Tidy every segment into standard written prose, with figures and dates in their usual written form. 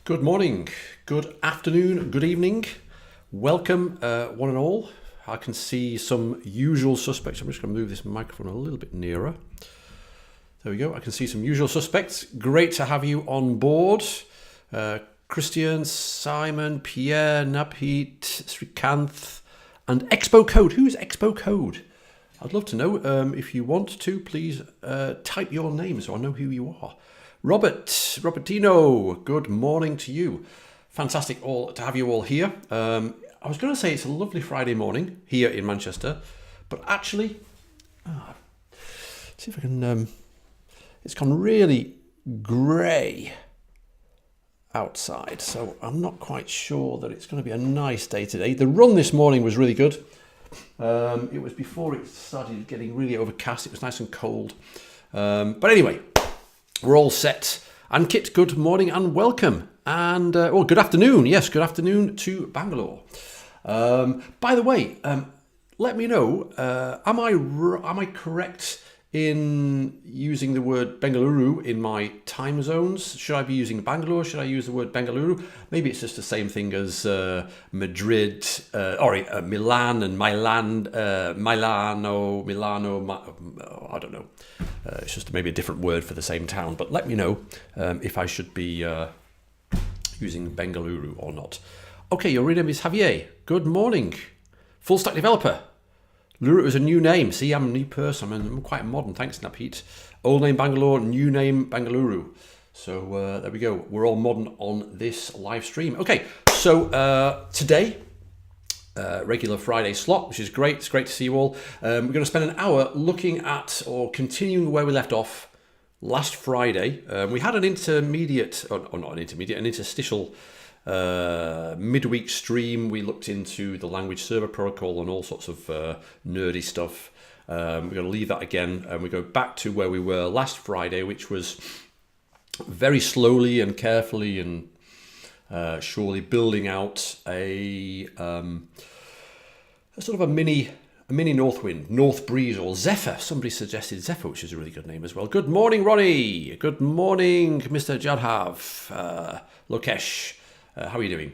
Good morning, good afternoon, good evening. Welcome, one and all. I can see some usual suspects. I'm just going to move this microphone a little bit nearer. There we go. I can see some usual suspects. Great to have you on board. Christian, Simon, Pierre, Napheet, Srikanth, and Expo Code. Who's Expo Code? I'd love to know. If you want to, please type your name so I know who you are. Robertino, good morning to you. Fantastic to have you all here. I was going to say it's a lovely Friday morning here in Manchester, but actually, see if I can, it's gone really grey outside, so I'm not quite sure that it's going to be a nice day today. The run this morning was really good. It was before it started getting really overcast. It was nice and cold. But anyway, we're all set. And Kit, good morning and welcome. And, good afternoon. Yes, good afternoon to Bangalore. By the way, let me know, am I correct in using the word Bengaluru in my time zones? Should I be using Bangalore? Should I use the word Bengaluru? Maybe it's just the same thing as Madrid, Milan and Milano, I don't know. It's just maybe a different word for the same town. But let me know if I should be using Bengaluru or not. Okay, your real name is Javier. Good morning. Full stack developer. Luru is a new name. See, I'm a new person. I'm quite modern. Thanks, Napheet. Old name Bangalore, new name Bengaluru. So there we go. We're all modern on this live stream. Okay, so today, regular Friday slot, which is great. It's great to see you all. We're going to spend an hour looking at or continuing where we left off last Friday. We had an interstitial midweek stream. We looked into the language server protocol and all sorts of nerdy stuff. We're going to leave that again and we go back to where we were last Friday, which was very slowly and carefully and surely building out a sort of a mini Northwind, Northbreeze or Zephyr. Somebody suggested Zephyr, which is a really good name as well. Good morning, Ronnie. Good morning, Mr. Jadhav, Lokesh. How are you doing?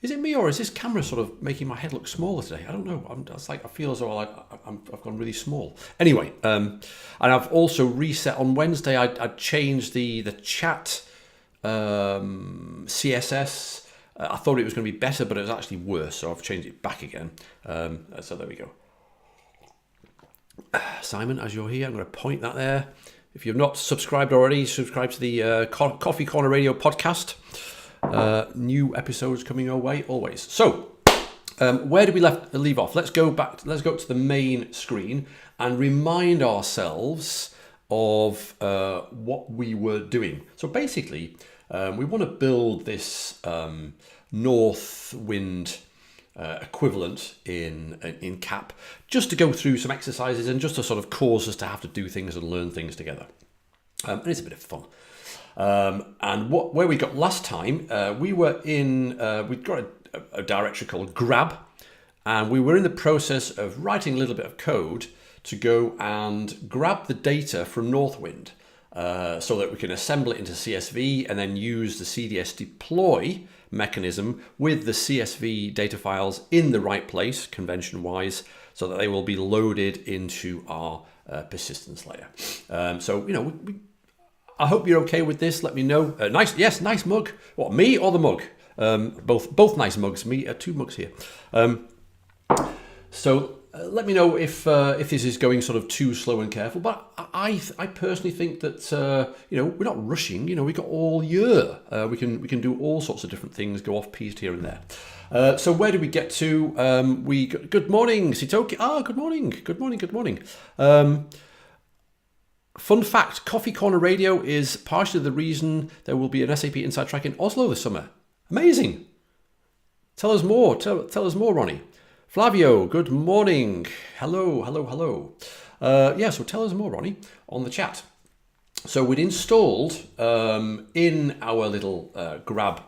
Is it me or is this camera sort of making my head look smaller today? I don't know. I feel as though I've gone really small. Anyway, and I've also reset on Wednesday. I changed the chat CSS. I thought it was going to be better, but it was actually worse. So I've changed it back again. So there we go. Simon, as you're here, I'm going to point that there. If you've not subscribed already, subscribe to the Coffee Corner Radio podcast. New episodes coming your way always. So, where did we leave off? Let's go to the main screen and remind ourselves of what we were doing. So basically, we want to build this Northwind equivalent in CAP, just to go through some exercises and just to sort of cause us to have to do things and learn things together. And it's a bit of fun. And where we got last time, we were in, we'd got a directory called grab, and we were in the process of writing a little bit of code to go and grab the data from Northwind so that we can assemble it into CSV and then use the CDS deploy mechanism with the CSV data files in the right place, convention-wise, so that they will be loaded into our persistence layer. I hope you're okay with this. Let me know. Nice mug. What, me or the mug? Both nice mugs. Me, two mugs here. Let me know if this is going sort of too slow and careful. But I personally think that we're not rushing. We got all year. We can do all sorts of different things. Go off piste here and there. So where did we get to? Good morning, Sitoki. Good morning. Fun fact: Coffee Corner Radio is partially the reason there will be an SAP Inside Track in Oslo this summer. Amazing. Tell us more. Tell us more, Ronnie. Flavio, good morning. Hello. So tell us more, Ronnie, on the chat. So we'd installed in our little grab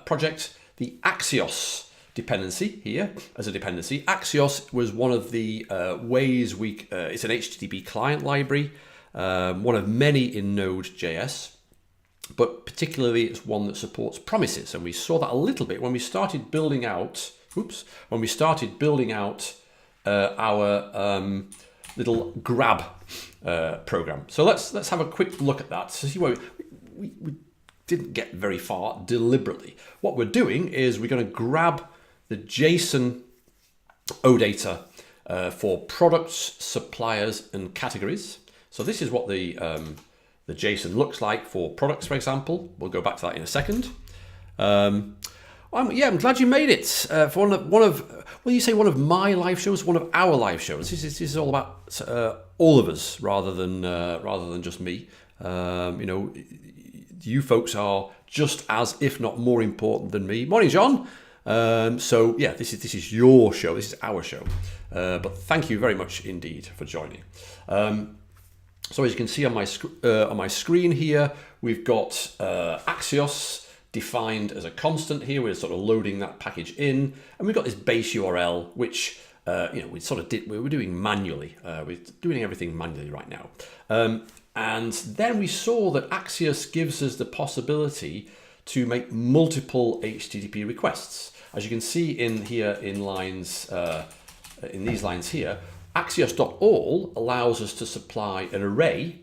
project the Axios dependency here as a dependency. Axios was one of the ways it's an HTTP client library, one of many in Node.js. but particularly it's one that supports promises. And we saw that a little bit when we started building out, our little grab program. So let's have a quick look at that to see why we didn't get very far deliberately. What we're doing is we're going to grab the JSON OData for products, suppliers, and categories. So this is what the JSON looks like for products, for example. We'll go back to that in a second. I'm glad you made it for one of my live shows, one of our live shows. This is all about all of us rather than just me. You folks are just as, if not more important than me. Morning, John. So yeah, this is your show. This is our show. But thank you very much indeed for joining. So as you can see on my screen here, we've got Axios defined as a constant here. We're sort of loading that package in, and we've got this base URL, which we were doing manually. We're doing everything manually right now. And then we saw that Axios gives us the possibility to make multiple HTTP requests. As you can see in here in these lines here, Axios.all allows us to supply an array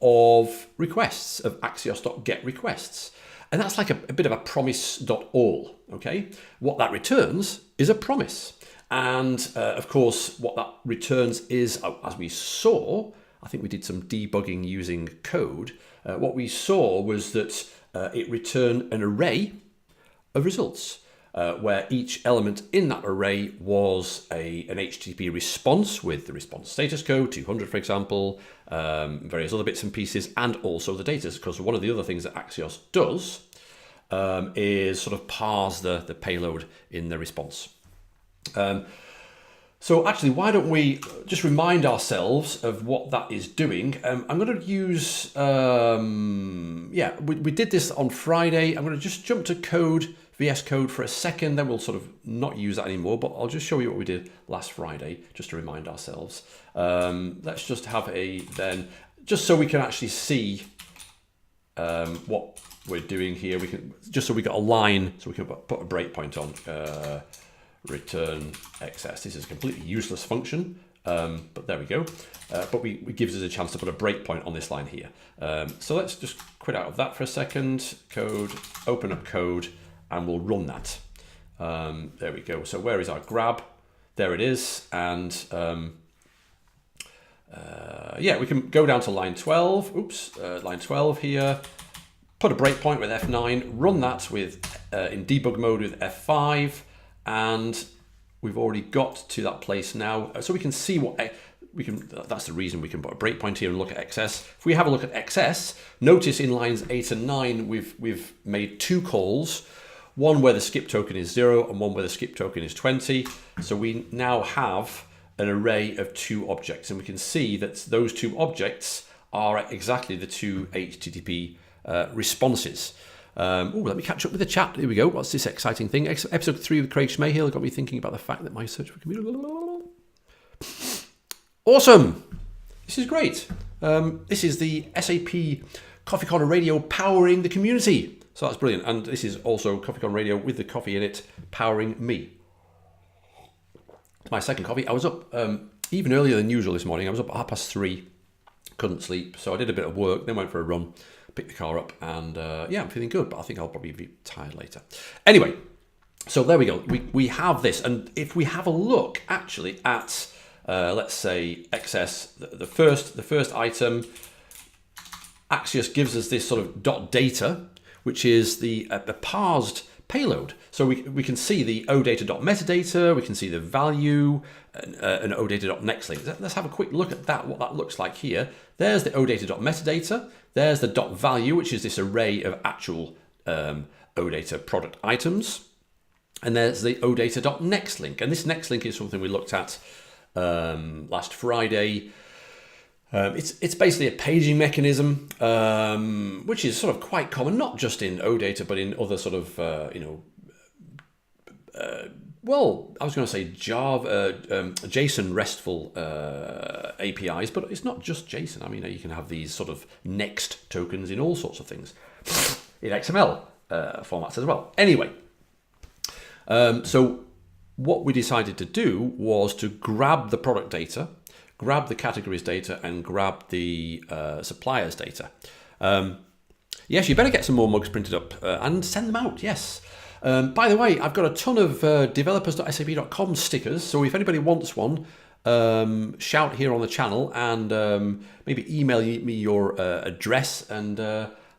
of requests, of Axios.get requests. And that's like a bit of a promise.all, okay? What that returns is a promise. And of course, what that returns is, as we saw, I think we did some debugging using code. What we saw was that it returned an array of results where each element in that array was an HTTP response with the response status code, 200 for example, various other bits and pieces, and also the data, because one of the other things that Axios does is sort of parse the payload in the response. So actually, why don't we just remind ourselves of what that is doing? I'm going to use, we did this on Friday. I'm going to just jump to VS Code for a second, then we'll sort of not use that anymore, but I'll just show you what we did last Friday, just to remind ourselves. Let's just have just so we can actually see what we're doing here. Just so we got a line, so we can put a breakpoint on. Return XS. This is a completely useless function, but there we go. But it gives us a chance to put a breakpoint on this line here. So let's just quit out of that for a second. Code, open up code, and we'll run that. There we go. So where is our grab? There it is. And we can go down to line 12. Line 12 here. Put a breakpoint with F9. Run that in debug mode with F5. And we've already got to that place now, so we can see that's the reason we can put a breakpoint here and look at XS. If we have a look at XS, notice in lines 8 and 9 we've made two calls, one where the skip token is 0 and one where the skip token is 20. So we now have an array of two objects, and we can see that those two objects are exactly the two HTTP responses. Let me catch up with the chat. Here we go. What's this exciting thing? Episode 3 with Craig Schmayhill got me thinking about the fact that my search for computer... Awesome! This is great. This is the SAP Coffee Corner Radio powering the community. So that's brilliant. And this is also Coffee Corner Radio with the coffee in it powering me. It's my second coffee. I was up even earlier than usual this morning. I was up at 3:30. Couldn't sleep. So I did a bit of work, then went for a run. Pick the car up, and I'm feeling good, but I think I'll probably be tired later. Anyway, so there we go. We have this, and if we have a look actually at let's say XS, the first item, Axios gives us this sort of .data, which is the parsed payload. So we can see the odata.metadata, we can see the value, and odata.nextlink. Let's have a quick look at that, what that looks like here. There's the odata.metadata. There's the .value, which is this array of actual OData product items. And there's the odata.nextlink. And this nextlink is something we looked at last Friday. It's basically a paging mechanism, which is sort of quite common, not just in OData, but in other sort of well, I was going to say Java, JSON RESTful APIs, but it's not just JSON. I mean, you can have these sort of next tokens in all sorts of things, in XML formats as well. Anyway, so what we decided to do was to grab the product data, grab the categories data, and grab the suppliers data. Yes, you better get some more mugs printed up and send them out, yes. By the way, I've got a ton of developers.sap.com stickers, so if anybody wants one, shout here on the channel and maybe email me your address and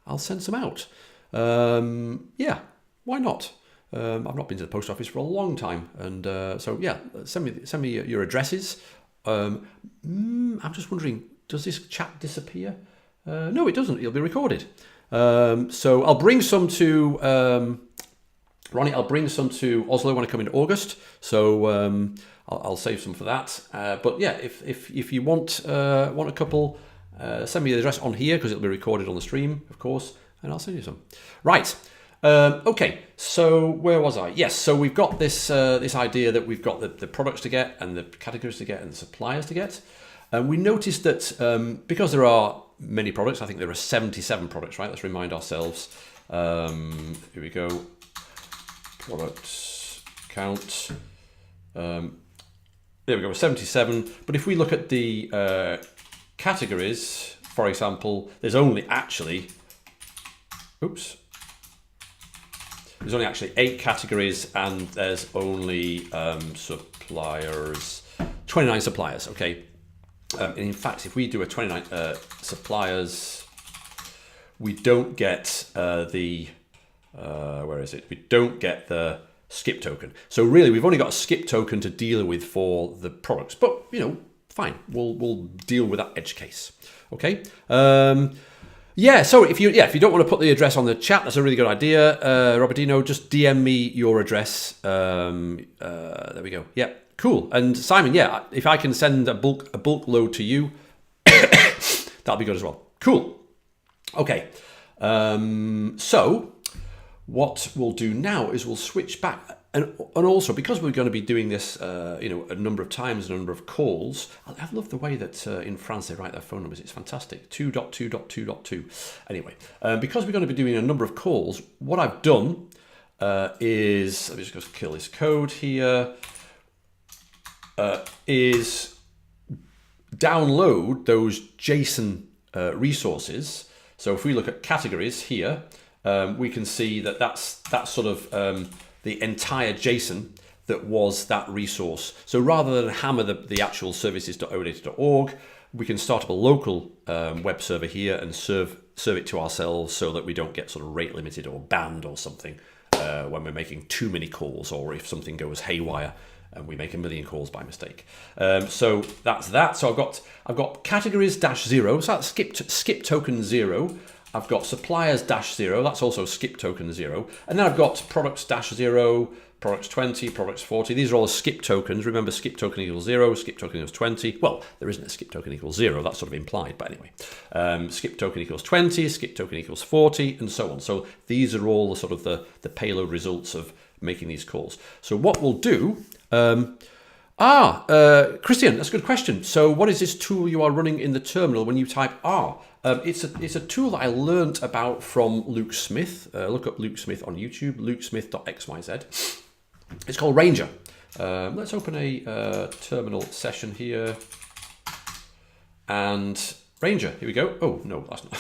I'll send some out. Yeah, why not? I've not been to the post office for a long time, and so yeah, send me your addresses. I'm just wondering, does this chat disappear? No, it doesn't. It'll be recorded. So I'll bring some to Ronnie. I'll bring some to Oslo when I come in August. So I'll save some for that. But yeah, if you want a couple, send me the address on here because it'll be recorded on the stream, of course, and I'll send you some. Right. Okay, so where was I? Yes, so we've got this this idea that we've got the products to get and the categories to get and the suppliers to get. And we noticed that because there are many products, I think there are 77 products, right? Let's remind ourselves. Here we go. Products count. There we go, 77. But if we look at the categories, for example, there's only actually, there's only actually 8 categories and there's only suppliers, 29 suppliers, okay? And in fact, if we do a 29 suppliers, we don't get where is it? We don't get the skip token. So really, we've only got a skip token to deal with for the products. But, you know, fine. We'll deal with that edge case, okay? Yeah, so if you don't want to put the address on the chat, that's a really good idea. Robertino, just DM me your address. There we go. Yeah, cool. And Simon, yeah, if I can send a bulk load to you, that'll be good as well. Cool. Okay. So what we'll do now is we'll switch back. And also, because we're going to be doing this, a number of times, a number of calls, I love the way that in France they write their phone numbers. It's fantastic. 2.2.2.2. Anyway, because we're going to be doing a number of calls, what I've done is, let me just go kill this code here, is download those JSON resources. So if we look at categories here, we can see that that's sort of the entire JSON that was that resource. So rather than hammer the actual services.odata.org, we can start up a local web server here and serve it to ourselves so that we don't get sort of rate limited or banned or something when we're making too many calls, or if something goes haywire and we make 1 million calls by mistake. So that's that. So I've got categories -0, so that's skip token 0. I've got suppliers -0, that's also skip token 0. And then I've got products -0, products 20, products 40. These are all skip tokens. Remember, skip token equals 0, skip token equals 20. Well, there isn't a skip token equals 0, that's sort of implied, but anyway. Skip token equals 20, skip token equals 40, and so on. So these are all the sort of the payload results of making these calls. So what we'll do, Christian, that's a good question. So what is this tool you are running in the terminal when you type R? It's a tool that I learnt about from Luke Smith. Look up Luke Smith on YouTube, lukesmith.xyz. It's called Ranger. Let's open a terminal session here. And Ranger, here we go. Oh, no, that's not,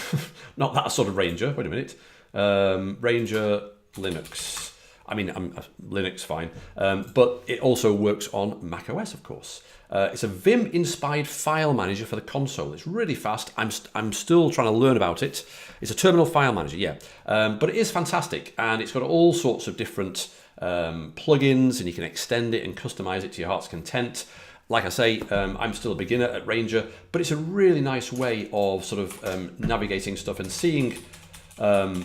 not that sort of Ranger. Wait a minute. Ranger Linux. I mean, Linux, fine. But it also works on macOS, of course. It's a Vim-inspired file manager for the console. It's really fast. I'm still trying to learn about it. It's a terminal file manager, yeah. But it is fantastic, and it's got all sorts of different plugins, and you can extend it and customize it to your heart's content. Like I say, I'm still a beginner at Ranger, but it's a really nice way of sort of navigating stuff and seeing your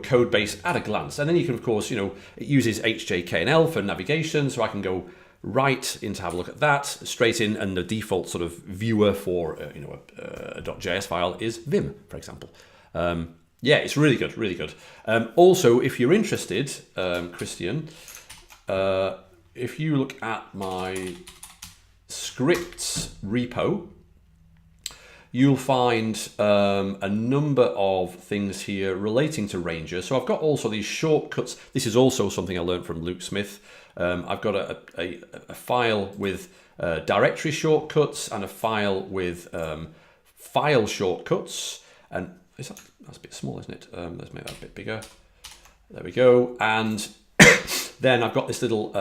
code base at a glance. And then you can, of course, it uses HJKNL for navigation, so I can go right in to have a look at that straight in, and the default sort of viewer for a .js file is Vim, for example. Yeah, it's really good, really good. Also, if you're interested, Christian, if you look at my scripts repo, you'll find a number of things here relating to Ranger. So I've got also these shortcuts. This is also something I learned from Luke Smith. I've got a file with directory shortcuts and a file with file shortcuts. And that's a bit small, isn't it? Let's make that a bit bigger. There we go. And then I've got this little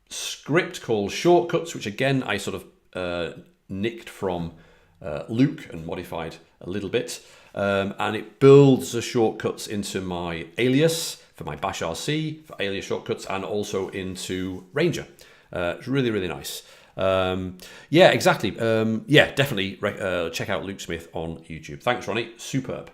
script called shortcuts, which again I sort of nicked from Luke and modified a little bit. And it builds the shortcuts into my alias for my bash RC, for alias shortcuts, and also into Ranger. It's really, really nice. Yeah, exactly. Yeah, definitely check out Luke Smith on YouTube. Thanks, Ronnie. Superb.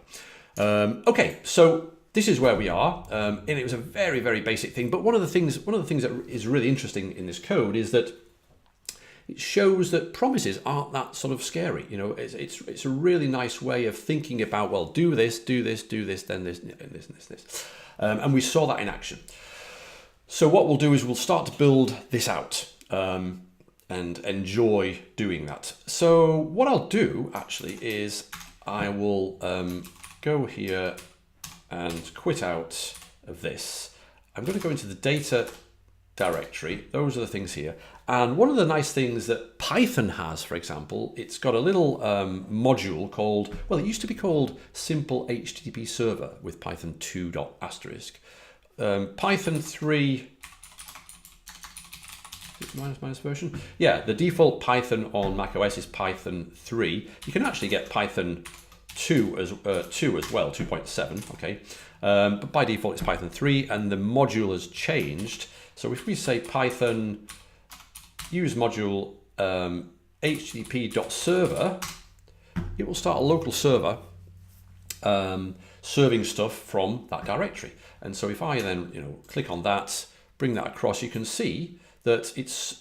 Okay, so this is where we are, and it was a very, very basic thing. But one of the things that is really interesting in this code is that it shows that promises aren't that sort of scary. You know, it's a really nice way of thinking about, well, do this, then this, and this. And we saw that in action. So what we'll do is we'll start to build this out and enjoy doing that. So what I'll do actually is I will go here and quit out of this. I'm going to go into the data directory. Those are the things here. And one of the nice things that Python has, for example, it's got a little module called, well, it used to be called Simple HTTP Server with Python 2 asterisk. Python 3 minus version. Yeah, the default Python on macOS is Python 3. You can actually get Python 2 as well, 2.7. Okay, but by default it's Python 3, and the module has changed. So if we say Python use module http.server, it will start a local server serving stuff from that directory. And so if I then click on that, bring that across, you can see that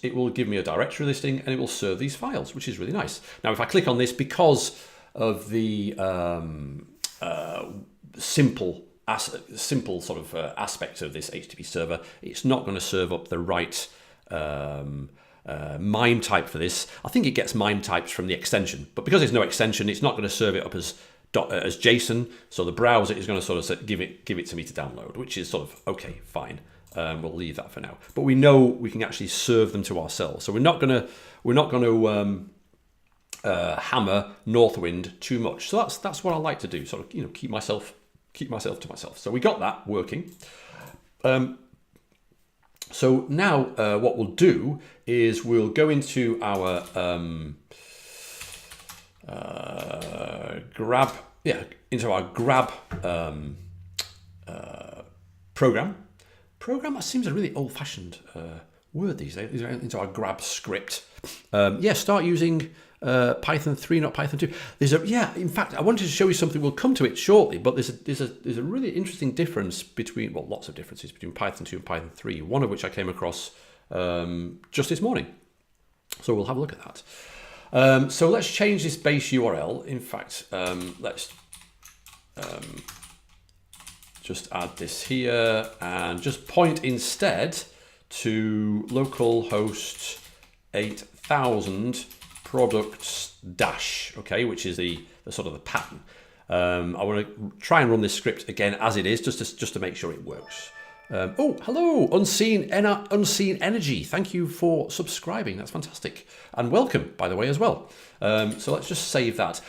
it will give me a directory listing and it will serve these files, which is really nice. Now, if I click on this, because of the simple sort of aspect of this HTTP server, it's not going to serve up the right MIME type for this. I think it gets MIME types from the extension, but because there's no extension, it's not going to serve it up as JSON. So the browser is going to sort of give it to me to download, which is sort of okay, fine. We'll leave that for now. But we know we can actually serve them to ourselves. So we're not going to hammer Northwind too much. So that's what I like to do. Sort of keep myself to myself. So we got that working. So now what we'll do is we'll go into our grab program. Program, that seems a really old-fashioned word these days. Into our grab script. Start using Python 3, not Python 2. In fact, I wanted to show you something. We'll come to it shortly, but there's a really interesting difference between, well, lots of differences between Python 2 and Python 3, one of which I came across just this morning. So we'll have a look at that. So let's change this base URL. In fact, let's just add this here and just point instead to localhost 8000 products dash, okay, which is the sort of the pattern. I want to try and run this script again as it is, just to make sure it works. Oh, hello, Unseen Energy. Thank you for subscribing. That's fantastic. And welcome, by the way, as well. So let's just save that.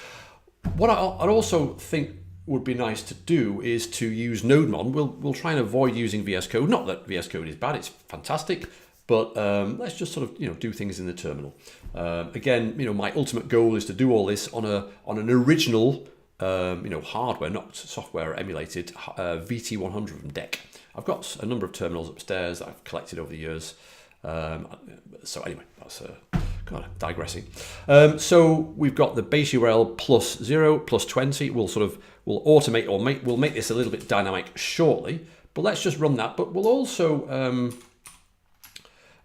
What I'd also think would be nice to do is to use NodeMon. We'll try and avoid using VS Code. Not that VS Code is bad, it's fantastic, but let's just sort of do things in the terminal. Again, my ultimate goal is to do all this on an original hardware, not software emulated VT100 from DEC. I've got a number of terminals upstairs that I've collected over the years. So anyway, that's God, I'm digressing. So we've got the base URL +0 +20. We'll automate or we'll make this a little bit dynamic shortly. But let's just run that. But we'll also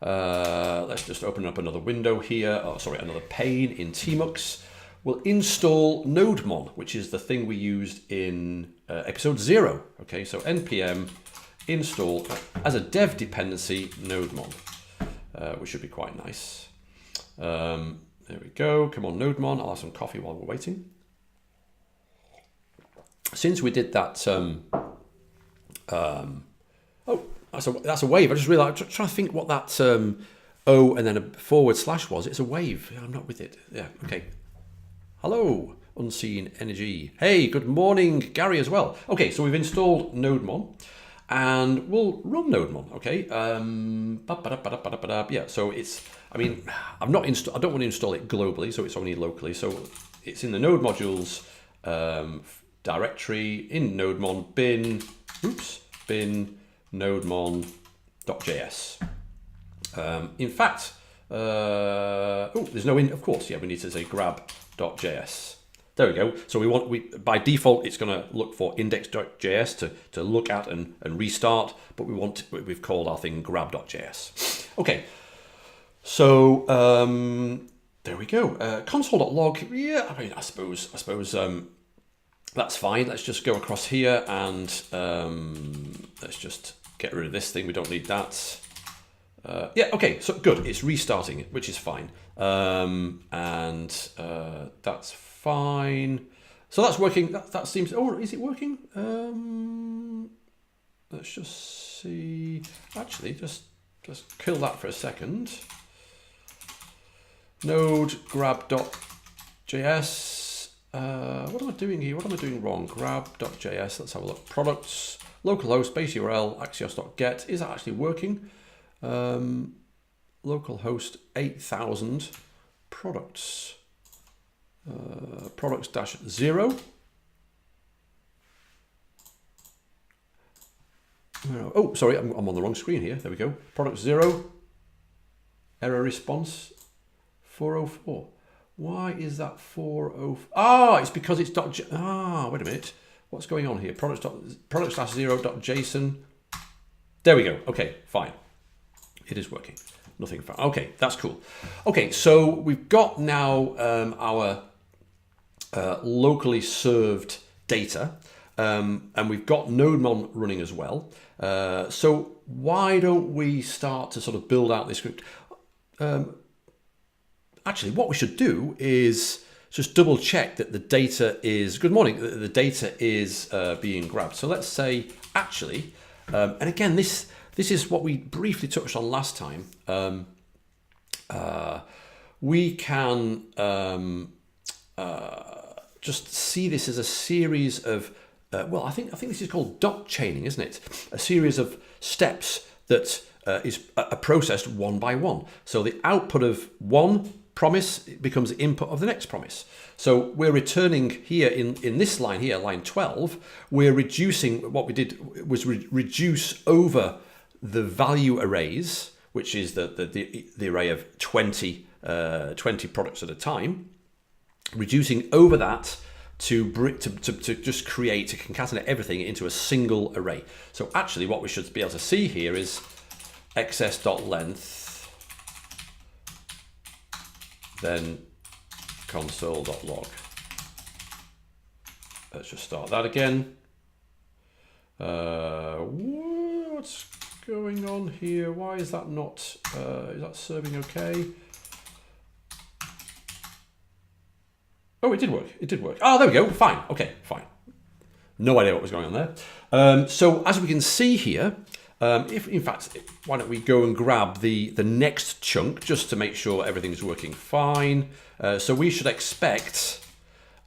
let's just open up another window here. Oh, sorry, another pane in Tmux. We'll install NodeMon, which is the thing we used in episode 0. Okay, so npm install as a dev dependency nodemon, which should be quite nice. There we go. Come on, nodemon. I'll have some coffee while we're waiting. Since we did that, oh, that's a wave. I just realized, I'm trying to think what that O and then a / was. It's a wave. I'm not with it. Yeah, okay. Hello, Unseen Energy. Hey, good morning, Gary, as well. Okay, so we've installed nodemon, and we'll run nodemon. Okay. Yeah. So it's. I mean, I don't want to install it globally, so it's only locally. So it's in the node modules directory in nodemon bin. Oops, bin nodemon.js. In fact, there's no in. Of course, yeah, we need to say grab.js. There we go. So by default, it's going to look for index.js to look at and restart, but we've called our thing grab.js. Okay. So there we go. Console.log. Yeah, I mean, I suppose that's fine. Let's just go across here and let's just get rid of this thing. We don't need that. Yeah, okay, so good. It's restarting, which is fine. And that's fine. So that's working. That seems. Oh, is it working? Let's just see. Actually, just kill that for a second. Node grab.js. What am I doing here? What am I doing wrong? Grab.js. Let's have a look. Products, localhost, base URL, axios.get. Is that actually working? Localhost 8000 products. Products -0. Oh, sorry, I'm on the wrong screen here. There we go. Product 0. Error response 404. Why is that 404? Ah, it's because it's wait a minute. What's going on here? Products-0.json. There we go. Okay, fine. It is working. Nothing found. Okay, that's cool. Okay, so we've got now our locally served data, and we've got nodemon running as well. So why don't we start to sort of build out this script? Actually, what we should do is just double check that the data is, good morning, the data is being grabbed. So let's say, actually, and again, this is what we briefly touched on last time. We can just see this as a series of, well, I think this is called dot chaining, isn't it? A series of steps that is processed one by one. So the output of one promise becomes the input of the next promise. So we're returning here in this line here, line 12, we're reducing, what we did was reduce over the value arrays, which is the array of 20 products at a time, reducing over that to just create, to concatenate everything into a single array. So actually what we should be able to see here is xs.length, then console.log. Let's just start that again. What's going on here? Why is that not, is that serving okay? Oh, it did work. It did work. Oh, there we go. Fine. Okay, fine. No idea what was going on there. So as we can see here, if in fact, why don't we go and grab the next chunk just to make sure everything's working fine. So we should expect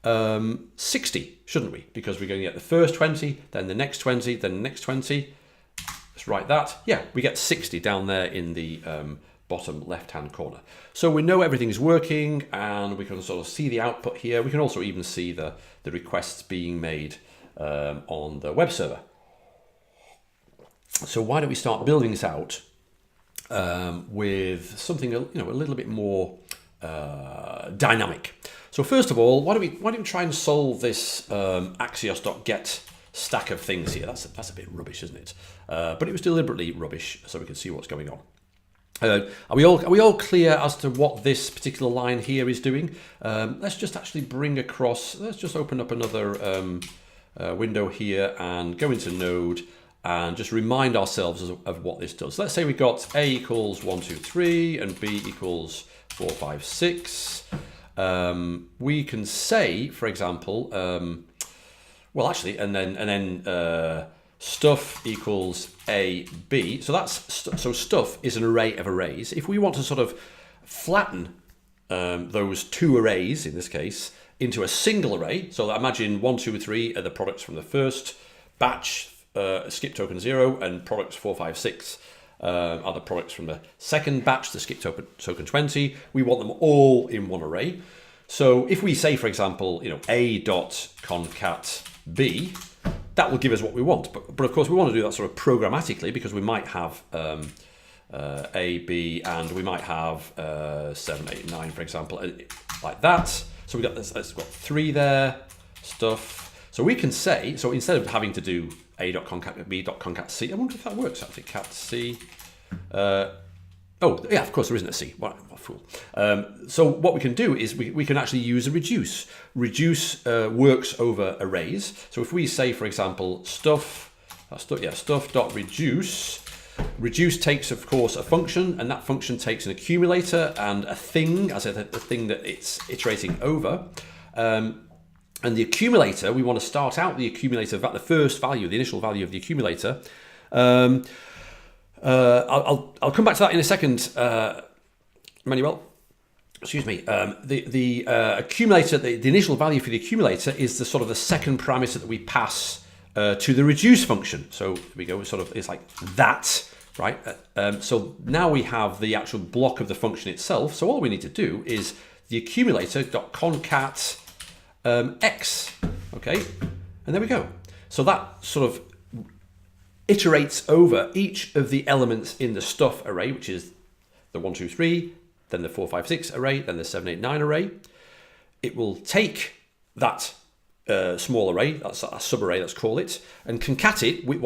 60, shouldn't we? Because we're going to get the first 20, then the next 20, then the next 20. Let's write that. Yeah, we get 60 down there in the bottom left-hand corner. So we know everything's working, and we can sort of see the output here. We can also even see the requests being made on the web server. So why don't we start building this out with something a little bit more dynamic. So first of all, why don't we try and solve this Axios.get stack of things here? That's a bit rubbish, isn't it? But it was deliberately rubbish, so we can see what's going on. Are we all clear as to what this particular line here is doing? Let's just actually bring across. Let's just open up another window here and go into Node and just remind ourselves of what this does. Let's say we got A equals 1, 2, 3 and B equals 4, 5, 6. We can say, for example, well, actually, and then stuff equals A, B. So so stuff is an array of arrays. If we want to sort of flatten those two arrays, in this case, into a single array, so imagine 1, 2, 3 are the products from the first batch, skip token 0, and products 4, 5, 6 are the products from the second batch, the skip token 20. We want them all in one array. So if we say, for example, A dot concat B, that will give us what we want. But of course, we want to do that sort of programmatically, because we might have A, B, and we might have 7, 8, 9, for example, like that. So we've got 3 there, stuff. So we can say, so instead of having to do A.concat B.concat C, I wonder if that works actually, cat C. Oh, yeah, of course there isn't a C. What a fool. So what we can do is we can actually use a reduce. Reduce works over arrays. So if we say, for example, stuff.reduce, reduce takes, of course, a function, and that function takes an accumulator and a thing, as a thing that it's iterating over. And the accumulator, we want to start out the accumulator, the first value, the initial value of the accumulator. I'll come back to that in a second, Manuel. Excuse me. The accumulator, the initial value for the accumulator is the sort of the second parameter that we pass to the reduce function. So here we go. It's like that, right? So now we have the actual block of the function itself. So all we need to do is the accumulator.concat x. Okay, and there we go. So that sort of iterates over each of the elements in the stuff array, which is the 1, 2, 3, then the 4, 5, 6 array, then the 7, 8, 9 array. It will take that small array, that's a subarray, let's call it, and concat it with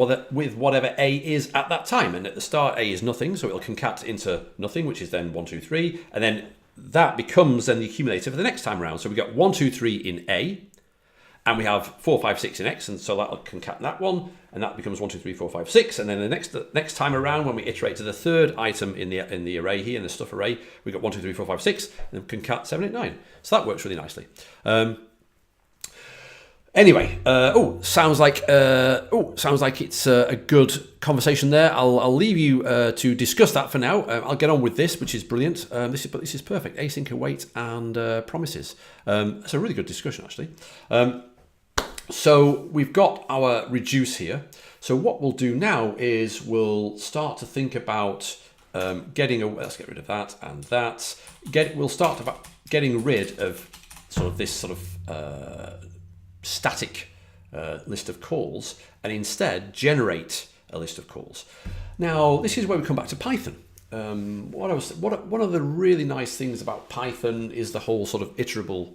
whatever A is at that time. And at the start, A is nothing, so it'll concat into nothing, which is then 1, 2, 3, and then that becomes then the accumulator for the next time around. So we got 1, 2, 3 in A, and we have 4, 5, 6 in X, and so that'll concat that one, and that becomes 1, 2, 3, 4, 5, 6. And then the next time around, when we iterate to the third item in the array here, in the stuff array, we got 1, 2, 3, 4, 5, 6, and concat 7, 8, 9. So that works really nicely. Anyway, sounds like it's a good conversation there. I'll leave you to discuss that for now. I'll get on with this, which is brilliant. This is perfect. Async await and promises. It's a really good discussion, actually. So we've got our reduce here. So what we'll do now is we'll start to think about let's get rid of that and that. We'll start about getting rid of sort of this sort of static list of calls, and instead generate a list of calls. Now, this is where we come back to Python. One of the really nice things about Python is the whole sort of iterable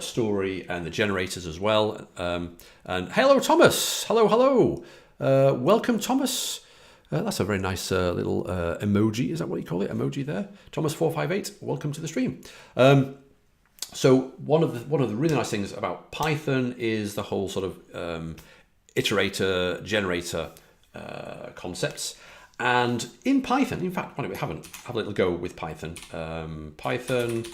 story and the generators as well. And hello, Thomas. Hello. Welcome, Thomas. That's a very nice little emoji. Is that what you call it? Emoji there. Thomas458. Welcome to the stream. So one of the really nice things about Python is the whole sort of iterator, generator concepts. And in Python, in fact, why don't we have a little go with Python? Python,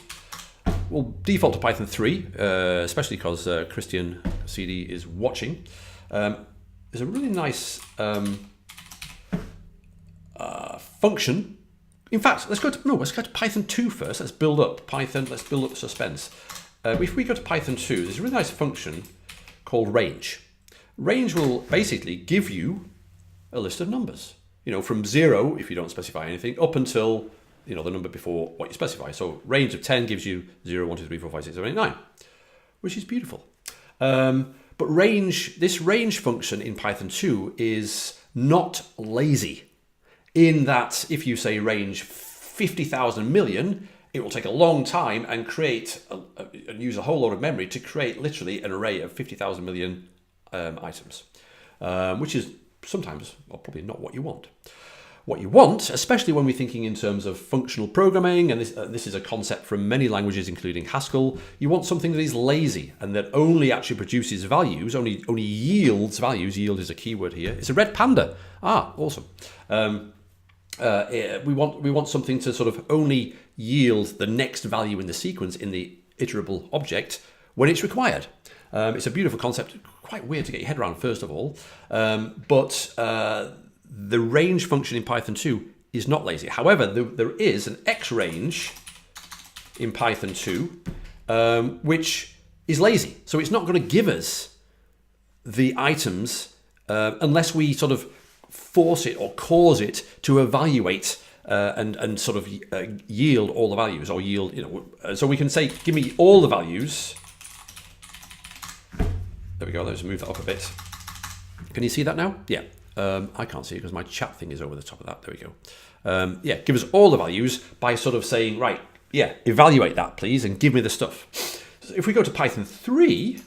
we'll default to Python 3, especially because Christian CD is watching. There's a really nice function. In fact, let's go to Python 2 first. Let's build up Python. Let's build up the suspense. If we go to Python 2, there's a really nice function called range. Range will basically give you a list of numbers. From 0, if you don't specify anything, up until the number before what you specify. So range of 10 gives you 0, 1, 2, 3, 4, 5, 6, 7, 8, 9, which is beautiful. But this range function in Python 2 is not lazy, in that if you say range 50,000 million, it will take a long time and and use a whole lot of memory to create literally an array of 50,000 million items, which is sometimes, or probably not what you want. What you want, especially when we're thinking in terms of functional programming, and this is a concept from many languages, including Haskell, you want something that is lazy and that only actually produces values, only yields values. Yield is a keyword here. It's a red panda. Ah, awesome. We want something to sort of only yield the next value in the sequence in the iterable object when it's required. It's a beautiful concept, quite weird to get your head around first of all, but the range function in Python 2 is not lazy. However, there is an xrange in Python 2 which is lazy. So it's not going to give us the items unless we sort of force it or cause it to evaluate and sort of yield all the values, or yield, so we can say, give me all the values. There we go. Let's move that up a bit. Can you see that now? Yeah. I can't see it because my chat thing is over the top of that. There we go. Yeah, give us all the values by sort of saying, right, yeah, evaluate that, please, and give me the stuff. So if we go to Python 3,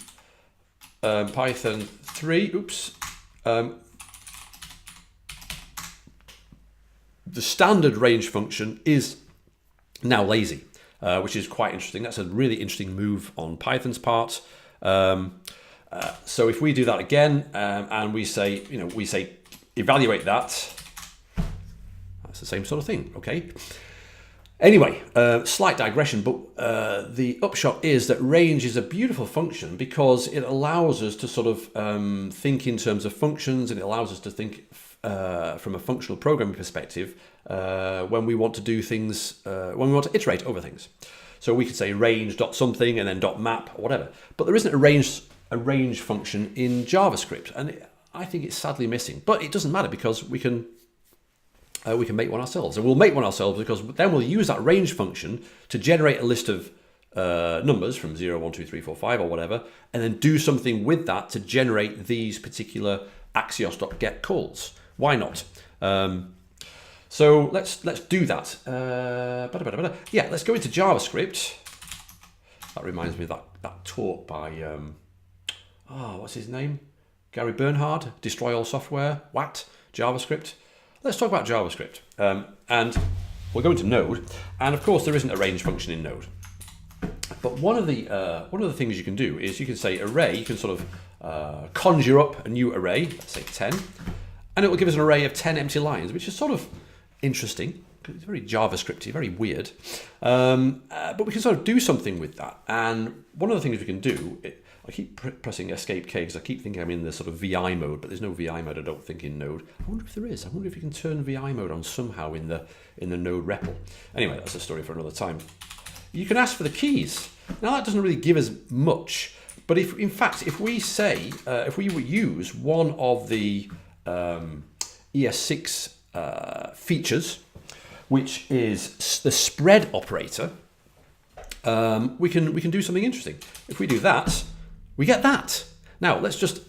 oops, the standard range function is now lazy, which is quite interesting. That's a really interesting move on Python's part. So if we do that again and we say, evaluate that, that's the same sort of thing, okay? Anyway, slight digression, but the upshot is that range is a beautiful function because it allows us to sort of think in terms of functions, and it allows us to think from a functional programming perspective when we want to do things, when we want to iterate over things. So we could say range dot something and then dot map or whatever, but there isn't a range function in JavaScript, and I think it's sadly missing. But it doesn't matter because we can make one ourselves, and we'll make one ourselves because then we'll use that range function to generate a list of numbers from 0, 1, 2, 3, 4, 5 or whatever, and then do something with that to generate these particular Axios.get calls. Why not? So let's do that. Yeah, let's go into JavaScript. That reminds me of that talk by what's his name? Gary Bernhard, Destroy All Software, what? JavaScript. Let's talk about JavaScript. And we'll go into Node, and of course there isn't a range function in Node. But one of the things you can do is you can say array. You can sort of conjure up a new array, let's say 10, and it will give us an array of 10 empty lines, which is sort of interesting. It's very JavaScripty, very weird. But we can sort of do something with that. And one of the things we can do, I keep pressing Escape K because I keep thinking I'm in the sort of VI mode, but there's no VI mode, I don't think, in Node. I wonder if there is. I wonder if you can turn VI mode on somehow in the Node REPL. Anyway, that's a story for another time. You can ask for the keys. Now that doesn't really give us much, but if we say, if we use one of the ES6 features, which is the spread operator, we can do something interesting. If we do that, we get that. Now let's just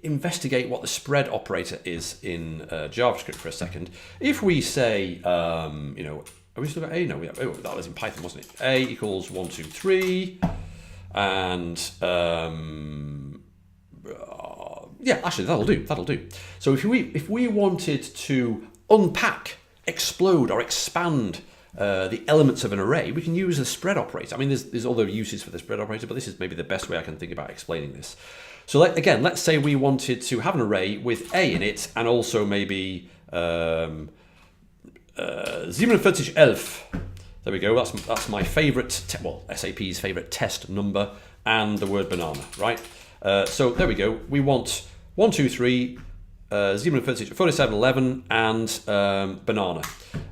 investigate what the spread operator is in JavaScript for a second. If we say, are we still got A? No, that was in Python, wasn't it? A equals 1, 2, 3, and yeah, actually that'll do. So if we wanted to unpack, explode, or expand the elements of an array, we can use the spread operator. I mean, there's other uses for the spread operator, but this is maybe the best way I can think about explaining this. So let's say we wanted to have an array with A in it, and also maybe 4711. There we go. That's my favorite, SAP's favorite test number, and the word banana, right? So there we go. We want 1, 2, 3, 4711, and banana.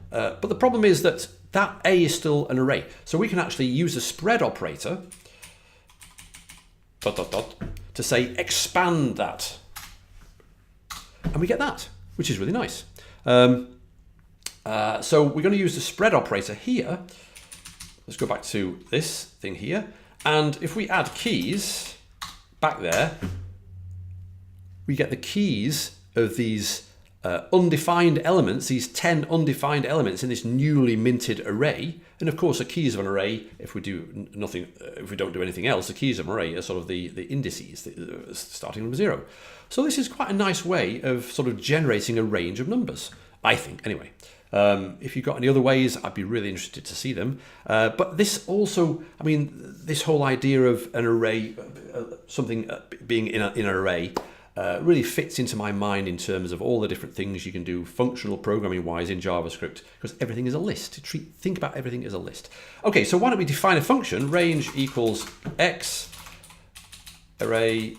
But the problem is that A is still an array. So we can actually use the spread operator, ... to say expand that. And we get that, which is really nice. So we're going to use the spread operator here. Let's go back to this thing here. And if we add keys back there, we get the keys of these undefined elements, these 10 undefined elements in this newly minted array. And of course, the keys of an array, if we do nothing, if we don't do anything else, the keys of an array are sort of the indices starting from 0. So this is quite a nice way of sort of generating a range of numbers. I think, anyway. If you've got any other ways, I'd be really interested to see them. But this also, I mean, this whole idea of an array, something being in an array, really fits into my mind in terms of all the different things you can do functional programming wise in JavaScript, because everything is a list. Think about everything as a list. Okay, so why don't we define a function, range equals x array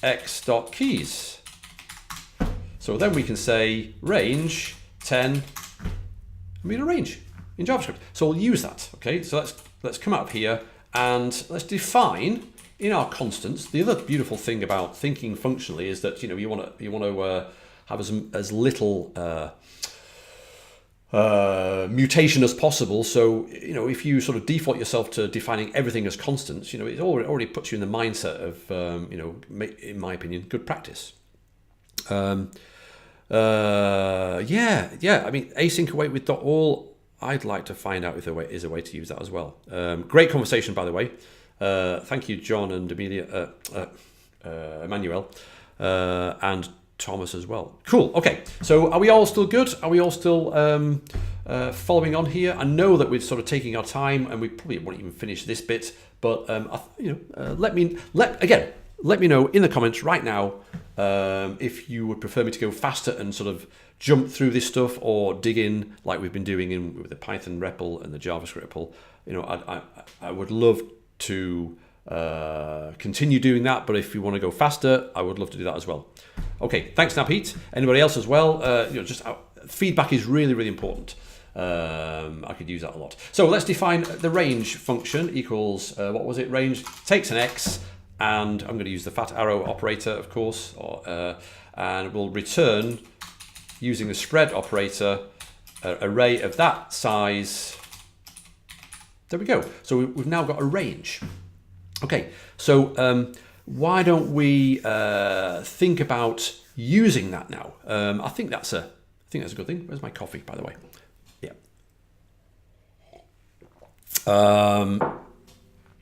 x dot keys. So then we can say range 10, a range in JavaScript. So we'll use that. Okay, so let's come up here and let's define in our constants. The other beautiful thing about thinking functionally is that you want to have as little mutation as possible. So if you sort of default yourself to defining everything as constants, it already puts you in the mindset of in my opinion, good practice. Yeah. I mean, async await with .all. I'd like to find out if there is a way to use that as well. Great conversation, by the way. Thank you, John and Emmanuel, and Thomas as well. Cool. Okay. So are we all still good? Are we all still following on here? I know that we're sort of taking our time, and we probably won't even finish this bit. But let me know in the comments right now if you would prefer me to go faster and sort of jump through this stuff, or dig in like we've been doing with the Python REPL and the JavaScript REPL. I would love to continue doing that, but if you want to go faster, I would love to do that as well. Okay, thanks now, Pete. Anybody else as well? Just feedback is really, really important. I could use that a lot. So let's define the range function equals, what was it? Range takes an x, and I'm going to use the fat arrow operator, of course, and we'll return, using the spread operator, an array of that size. There we go. So we've now got a range. Okay, so why don't we think about using that now? I think that's a good thing. Where's my coffee, by the way? Yeah.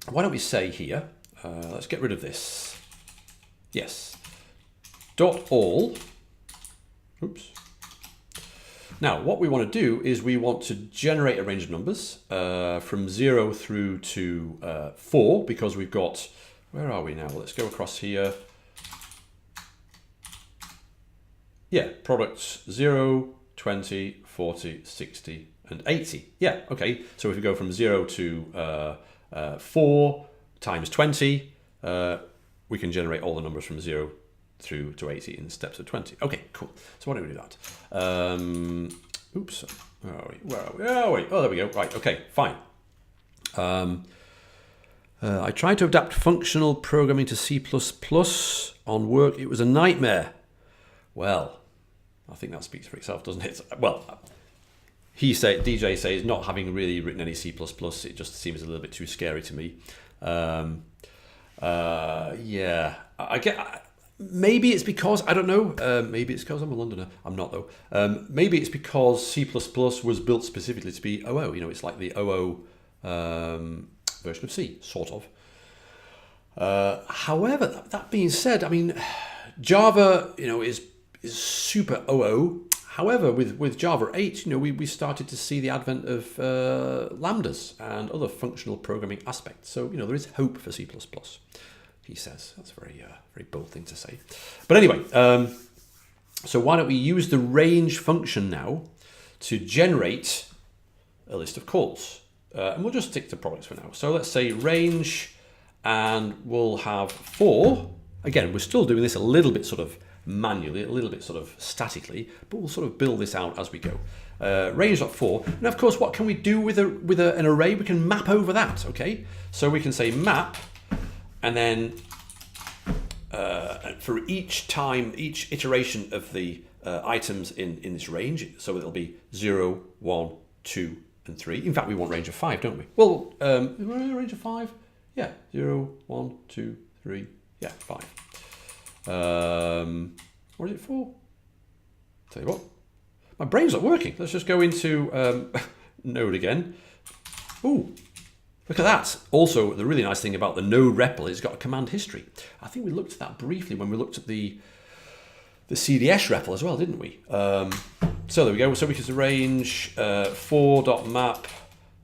Why don't we say here? Let's get rid of this. Yes. .all. Oops. Now, what we want to do is we want to generate a range of numbers from 0 through to 4, because we've got, where are we now? Let's go across here. Yeah, products 0, 20, 40, 60, and 80. Yeah, okay. So if we go from 0 to 4 times 20, we can generate all the numbers from 0 through to 80 in steps of 20. Okay, cool. So why don't we do that? Oops. Where are we? Oh, there we go. Right. Okay, fine. I tried to adapt functional programming to C++ on work. It was a nightmare. Well, I think that speaks for itself, doesn't it? Well, DJ says, not having really written any C++, it just seems a little bit too scary to me. Yeah, I get. Maybe it's because, I don't know, maybe it's because I'm a Londoner. I'm not, though. Maybe it's because C++ was built specifically to be OO. It's like the OO version of C, sort of. However, that being said, I mean, Java, is super OO. However, with Java 8, we started to see the advent of lambdas and other functional programming aspects. So, there is hope for C++. He says. That's a very bold thing to say. But anyway, so why don't we use the range function now to generate a list of calls. And we'll just stick to products for now. So let's say range, and we'll have 4. Again, we're still doing this a little bit sort of manually, a little bit sort of statically, but we'll sort of build this out as we go. Range.4. And of course, what can we do with an array? We can map over that, okay? So we can say map, and then for each iteration of the items in this range, so it'll be 0, 1, 2, and 3. In fact, we want range of 5, don't we? Well, range of 5? Yeah, 0, 1, 2, 3, yeah, 5. What is it for? Tell you what, my brain's not working. Let's just go into Node again. Ooh. Look at that. Also, the really nice thing about the Node REPL is it's got a command history. I think we looked at that briefly when we looked at the the CDS REPL as well, didn't we? So there we go. So we can arrange for.map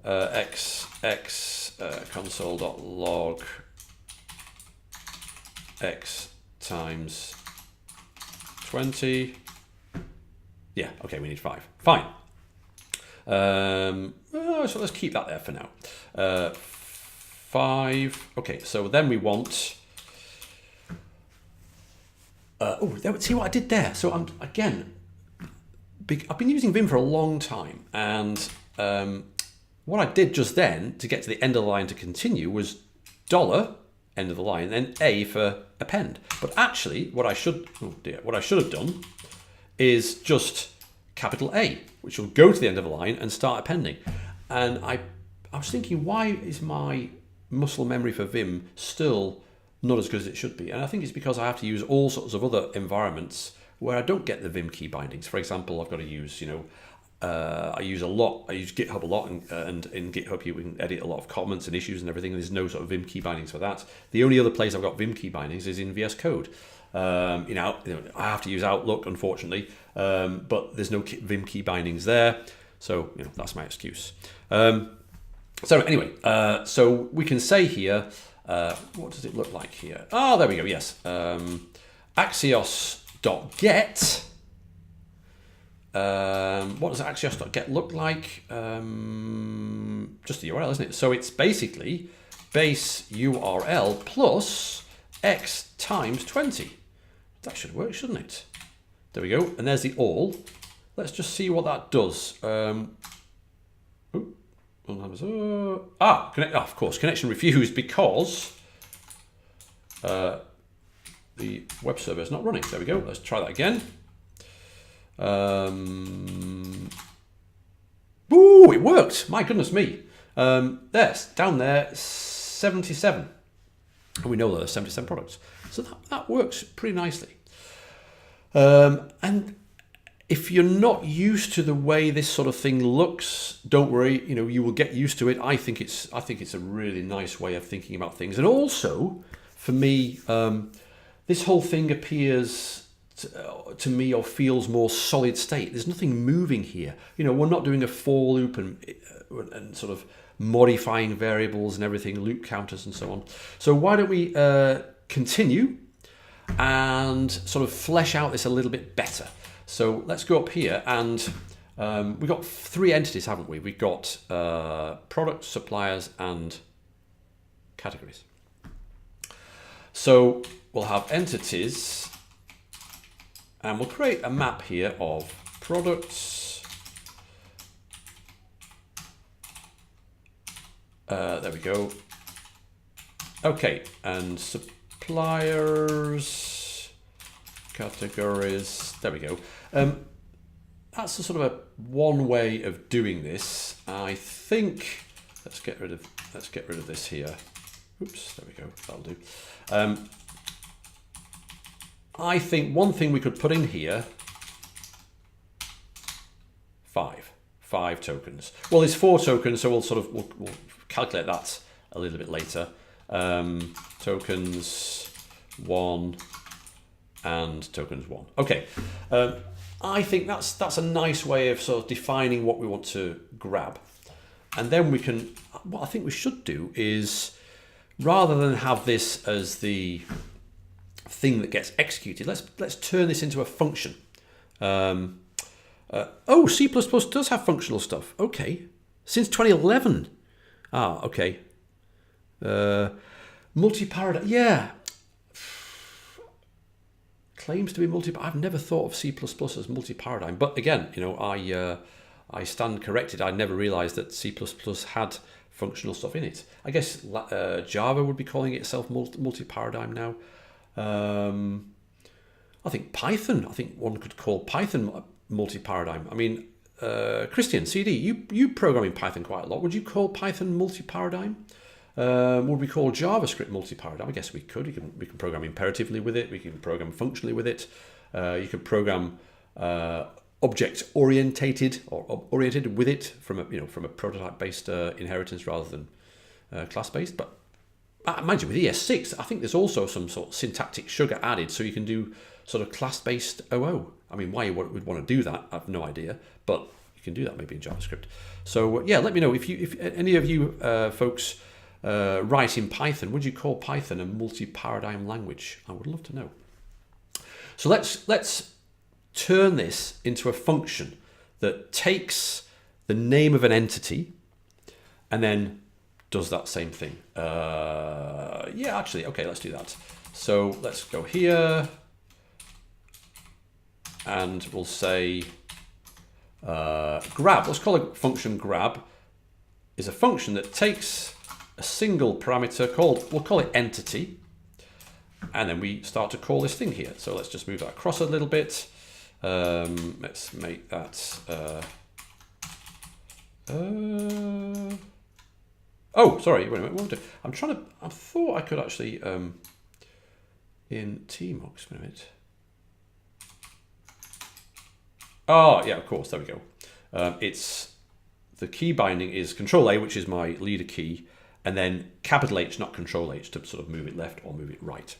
x console.log x times 20. Yeah, okay, we need 5. Fine. So let's keep that there for now. 5. Okay, so then we want. See what I did there. So I've been using Vim for a long time, and what I did just then to get to the end of the line to continue was $ end of the line, and then A for append. But actually, what I should have done is just capital A, which will go to the end of the line and start appending. And I was thinking, why is my muscle memory for Vim still not as good as it should be? And I think it's because I have to use all sorts of other environments where I don't get the Vim key bindings. For example, I've got to use, I use GitHub a lot, and in GitHub you can edit a lot of comments and issues and everything. And there's no sort of Vim key bindings for that. The only other place I've got Vim key bindings is in VS Code. I have to use Outlook, unfortunately, but there's no Vim key bindings there. So that's my excuse. So anyway, so we can say here, what does it look like here? Oh, there we go. Yes, Axios.get. What does Axios.get look like? Just the URL, isn't it? So it's basically base URL plus x times 20. That should work, shouldn't it? There we go. And there's the all. Let's just see what that does. Of course, connection refused because the web server is not running. There we go. Let's try that again. Ooh, it worked. My goodness me. There's down there 77. And we know there are 77 products. So that works pretty nicely. And if you're not used to the way this sort of thing looks, don't worry, you will get used to it. I think it's a really nice way of thinking about things. And also, for me, this whole thing appears to me or feels more solid state. There's nothing moving here. We're not doing a for loop and sort of modifying variables and everything, loop counters and so on. So why don't we continue and sort of flesh out this a little bit better. So let's go up here, and we've got 3 entities, haven't we? We've got products, suppliers, and categories. So we'll have entities, and we'll create a map here of products. There we go. Okay, and suppliers, categories. There we go. That's a sort of one way of doing this. I think let's get rid of this here. Oops, there we go. That'll do. I think one thing we could put in here. 5 tokens. Well, there's 4 tokens, so we'll calculate that a little bit later. Tokens 1 and tokens 1. Okay. I think that's a nice way of sort of defining what we want to grab. And then we can, what I think we should do is, rather than have this as the thing that gets executed, let's turn this into a function. C++ does have functional stuff. Okay. Since 2011. Okay. Multi-paradigm. Yeah. Claims to be I've never thought of C++ as multi-paradigm. But again, I stand corrected. I never realized that C++ had functional stuff in it. I guess Java would be calling itself multi-paradigm now. I think Python. I think one could call Python multi-paradigm. I mean, Christian, CD, you program in Python quite a lot. Would you call Python multi-paradigm? Would we call JavaScript multi-paradigm? I guess we could. We can program imperatively with it. We can program functionally with it. You could program object-oriented or oriented with it from a prototype-based inheritance rather than class-based. But mind you, with ES6, I think there's also some sort of syntactic sugar added, so you can do sort of class-based OO. I mean, why you would want to do that, I have no idea, but you can do that maybe in JavaScript. So yeah, let me know if any of you folks write in Python. Would you call Python a multi-paradigm language? I would love to know. So let's turn this into a function that takes the name of an entity and then does that same thing. Yeah, actually, okay, let's do that. So let's go here and we'll say grab. Let's call a function grab is a function that takes a single parameter we'll call it entity, and then we start to call this thing here. So let's just move that across a little bit. Let's make that oh, sorry, wait a minute, I thought I could actually in tmux, wait a minute. Oh yeah, of course, there we go. It's the key binding is Control A, which is my leader key, and then capital H, not Control H, to sort of move it left or move it right.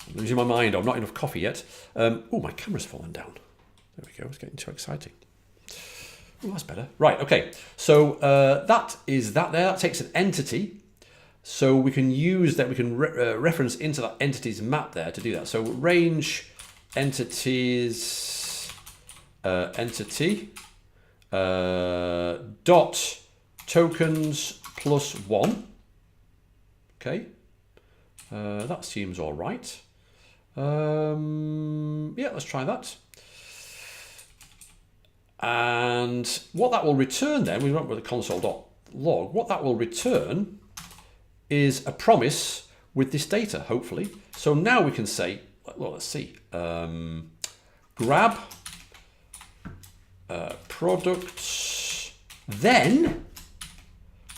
I'm losing my mind. I'm not enough coffee yet. Oh, my camera's fallen down. There we go. It's getting too exciting. Oh, that's better. Right. Okay. So that is that there. That takes an entity. So we can use that. We can reference into that entity's map there to do that. So range entities entity dot tokens plus 1. Okay. That seems all right. Yeah, let's try that. And what that will return then, we went with the console.log, what that will return is a promise with this data, hopefully. So now we can say, well, let's see, grab products, then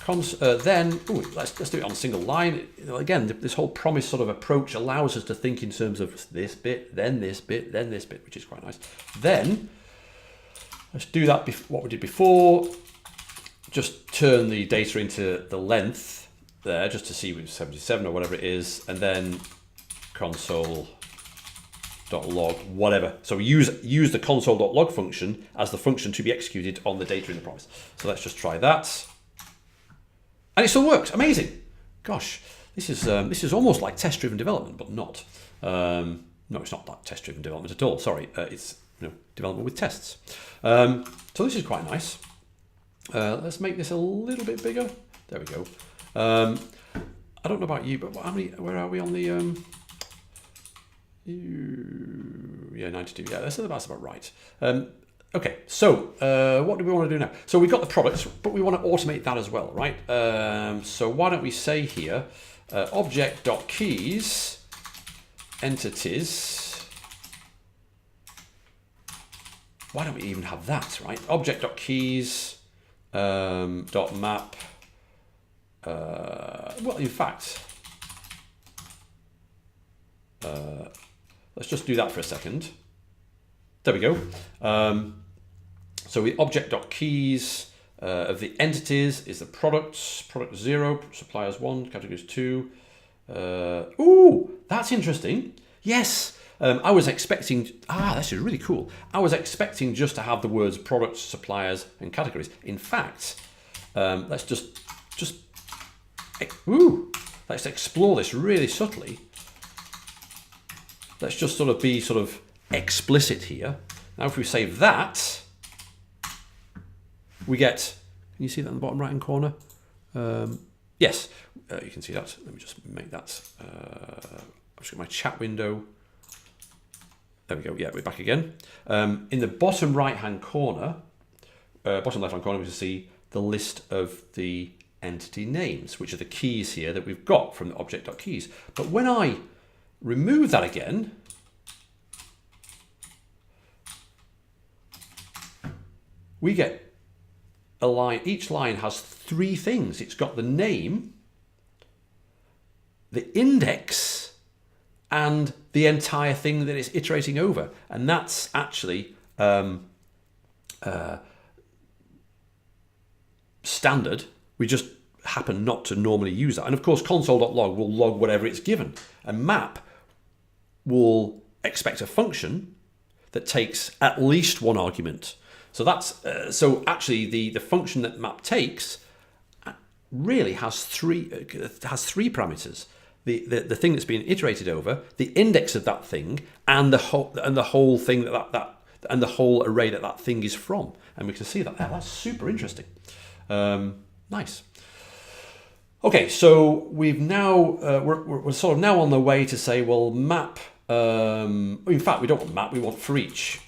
let's do it on a single line. Again, this whole promise sort of approach allows us to think in terms of this bit, then this bit, then this bit, which is quite nice. Then let's do that what we did before. Just turn the data into the length there, just to see with 77 or whatever it is, and then console.log whatever. So we use the console.log function as the function to be executed on the data in the promise. So let's just try that. And it still works. Amazing. Gosh, this is almost like test-driven development, but not. No, it's not like test-driven development at all. Sorry, it's development with tests. So this is quite nice. Let's make this a little bit bigger. There we go. I don't know about you, but where are we on the? Yeah, 92. Yeah, that's about right. Okay, so what do we want to do now? So we've got the products, but we want to automate that as well, right? So why don't we say here, object.keys entities. Why don't we even have that, right? Object.keys .map. Well, in fact, let's just do that for a second. There we go. So the object.keys of the entities is the products, product 0, suppliers 1, categories 2. Ooh, that's interesting. Yes, I was expecting, this is really cool. I was expecting just to have the words products, suppliers, and categories. In fact, let's let's explore this really subtly. Let's just be explicit here. Now if we save that, we get, can you see that in the bottom right hand corner? Yes, you can see that. Let me just make that, I'll just get my chat window. There we go, yeah, we're back again. In the bottom right hand corner, bottom left hand corner, we can see the list of the entity names, which are the keys here that we've got from the object.keys. But when I remove that again, we get a line. Each line has 3 things. It's got the name, the index, and the entire thing that it's iterating over. And that's actually standard. We just happen not to normally use that. And of course, console.log will log whatever it's given. And map will expect a function that takes at least one argument. So that's so actually the function that map takes really has three parameters. The thing that's being iterated over, the index of that thing, and the whole thing and the whole array that thing is from. And we can see that there. That's super interesting. Nice. Okay, so we've now we're sort of now on the way to say, well, map. In fact, we don't want map. We want for each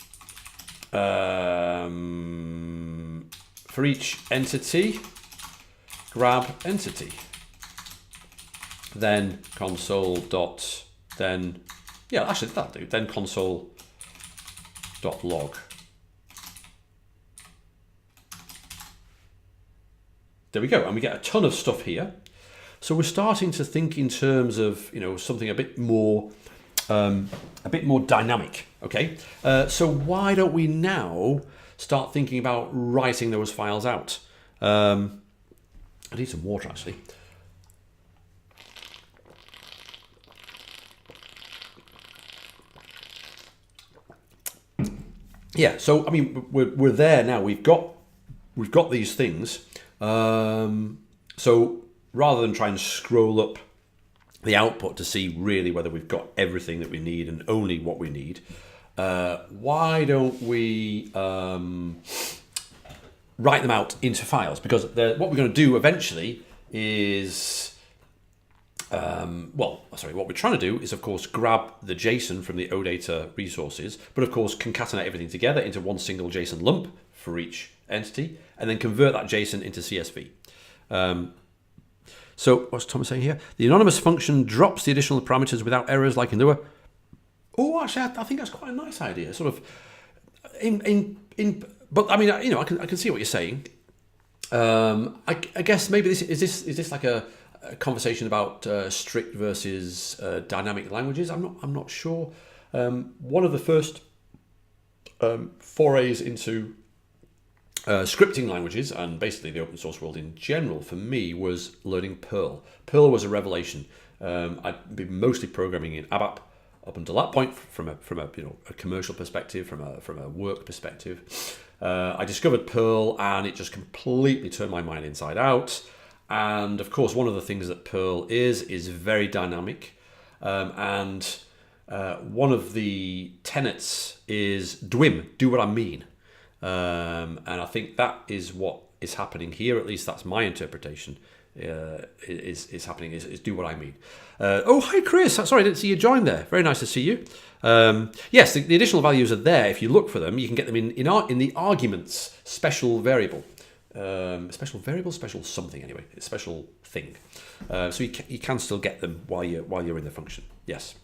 entity, grab entity. Then console dot. Then yeah, actually that'll do. Then console dot log. There we go, and we get a ton of stuff here. So we're starting to think in terms of something a bit more dynamic. Okay, so why don't we now start thinking about writing those files out? I need some water actually. Yeah, so I mean we're there now. We've got these things. So rather than try and scroll up the output to see really whether we've got everything that we need and only what we need, why don't we write them out into files? Because what we're going to do eventually is, what we're trying to do is, of course, grab the JSON from the OData resources, but of course concatenate everything together into one single JSON lump for each entity, and then convert that JSON into CSV. So what's Thomas saying here? The anonymous function drops the additional parameters without errors like in Lua. Oh, actually, I think that's quite a nice idea. Sort of, but I mean, I can see what you're saying. I guess maybe is this like a conversation about strict versus dynamic languages? I'm not sure. One of the first forays into scripting languages and basically the open source world in general for me was learning Perl. Perl was a revelation. I'd been mostly programming in ABAP up until that point from a commercial perspective, from a work perspective. I discovered Perl and it just completely turned my mind inside out. And of course, one of the things that Perl is very dynamic. And one of the tenets is DWIM, do what I mean. And I think that is what is happening here. At least that's my interpretation. Is happening is do what I mean. Oh, hi Chris. Sorry, I didn't see you join there. Very nice to see you. Yes, the additional values are there. If you look for them, you can get them in the arguments special variable. Special something anyway. It's special thing. So you can still get them while you're in the function. Yes.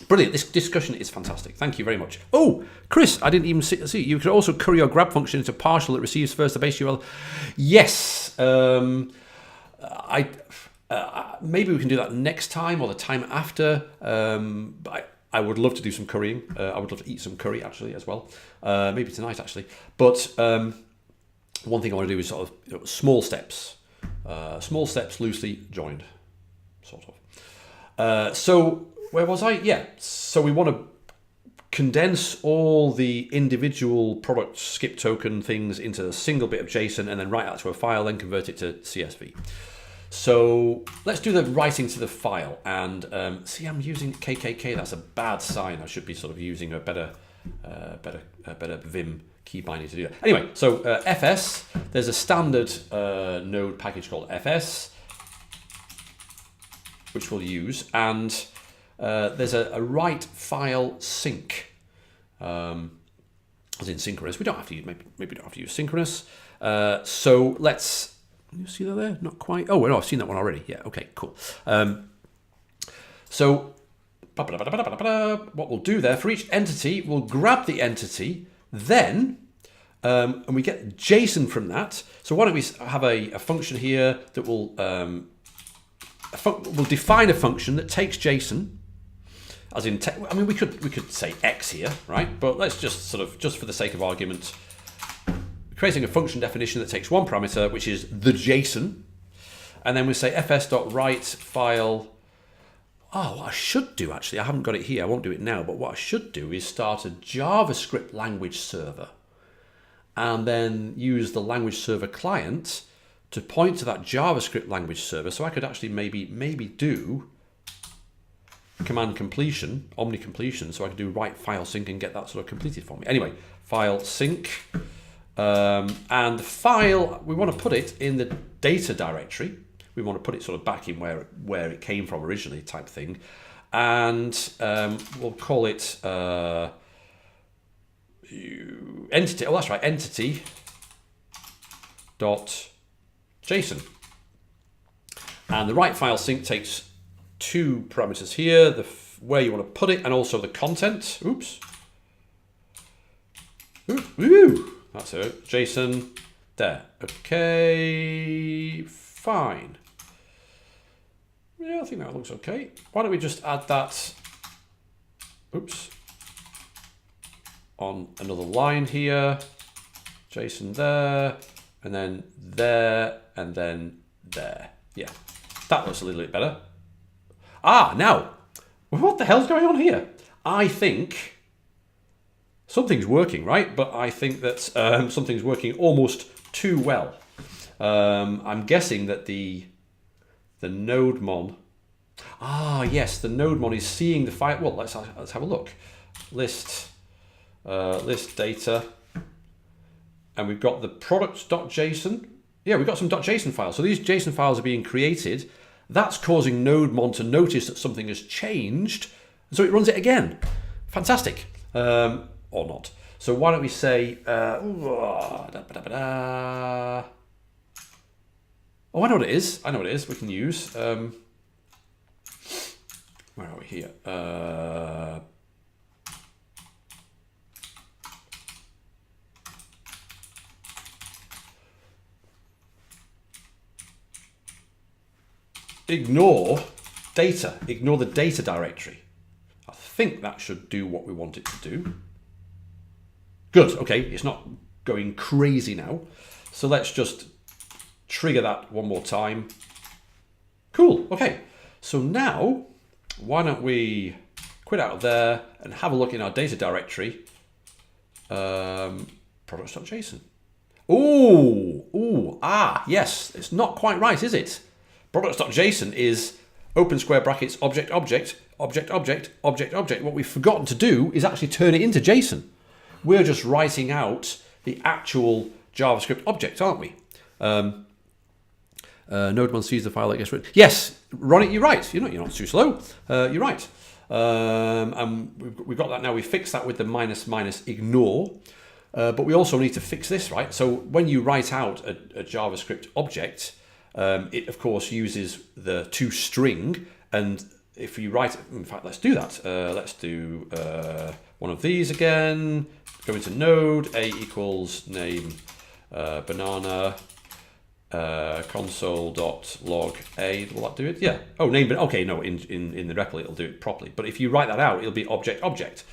Brilliant. This discussion is fantastic. Thank you very much. Oh, Chris, I didn't even see. You could also curry your grab function into partial that receives first the base URL. Yes. Maybe we can do that next time or the time after. I would love to do some currying. I would love to eat some curry actually as well. Maybe tonight actually. But one thing I want to do is sort of small steps. Small steps loosely joined, sort of. So where was I? Yeah. So we want to condense all the individual product skip token things into a single bit of JSON and then write that to a file, then convert it to CSV. So let's do the writing to the file. And see, I'm using KKK. That's a bad sign. I should be sort of using a better Vim key binding to do that. Anyway, so FS, there's a standard node package called FS, which we'll use. And there's a write file sync, as in synchronous. We don't have to use, maybe we don't have to use synchronous. So let's, you see that there? Not quite. Oh, no, I've seen that one already. Yeah, okay, cool. So what we'll do there, for each entity, we'll grab the entity, then, and we get JSON from that. So why don't we have a function here that will we'll define a function that takes JSON, as in, I mean, we could say X here, right? But let's just sort of, just for the sake of argument, creating a function definition that takes one parameter, which is the JSON, And then we say fs.write file. Oh, what I should do, actually, I haven't got it here. I won't do it now. But what I should do is start a JavaScript language server and then use the language server client to point to that JavaScript language server. So I could actually maybe do command completion, omni completion, so I could do write file sync and get that sort of completed for me. Anyway, file sync, and the file, we want to put it in the data directory. We want to put it sort of back in where it came from originally, type thing. And we'll call it entity, oh that's right, entity dot JSON. And the write file sync takes two parameters here, where you want to put it and also the content. Oops. Ooh, that's it. JSON there. Okay, fine. Yeah, I think that looks okay. Why don't we just add that, oops, on another line here. JSON there, and then there, and then there. Yeah, that looks a little bit better. Ah, now, what the hell's going on here? I think something's working, right? But I think that something's working almost too well. I'm guessing that the nodemon. Ah, yes, the nodemon is seeing the file. Well, let's have a look. List data, and we've got the products.json. Yeah, we've got some .json files. So these JSON files are being created. That's causing nodemon to notice that something has changed, so it runs it again. Fantastic, or not. So why don't we say, oh, I know what it is. I know what it is. We can use. Where are we here? Ignore data. Ignore the data directory. I think that should do what we want it to do. Good. Okay, it's not going crazy now. So let's just trigger that one more time. Cool. Okay. So now, why don't we quit out of there and have a look in our data directory. Products.json. Yes. It's not quite right, is it? Products.json is open square brackets, object, object, object, object, object, object. What we've forgotten to do is actually turn it into JSON. We're just writing out the actual JavaScript object, aren't we? Nodemon sees the file that gets written. Yes, Ronnie, you're right. You're not too slow. You're right. And we've got that now. We fixed that with the minus ignore. But we also need to fix this, right? So when you write out a JavaScript object, it of course uses the toString, and if you write, in fact, let's do that. Let's do one of these again. Go into node, a equals name banana console.log a. Will that do it? Yeah. Oh, name, but okay, no, in the REPL it'll do it properly. But if you write that out, it'll be object object.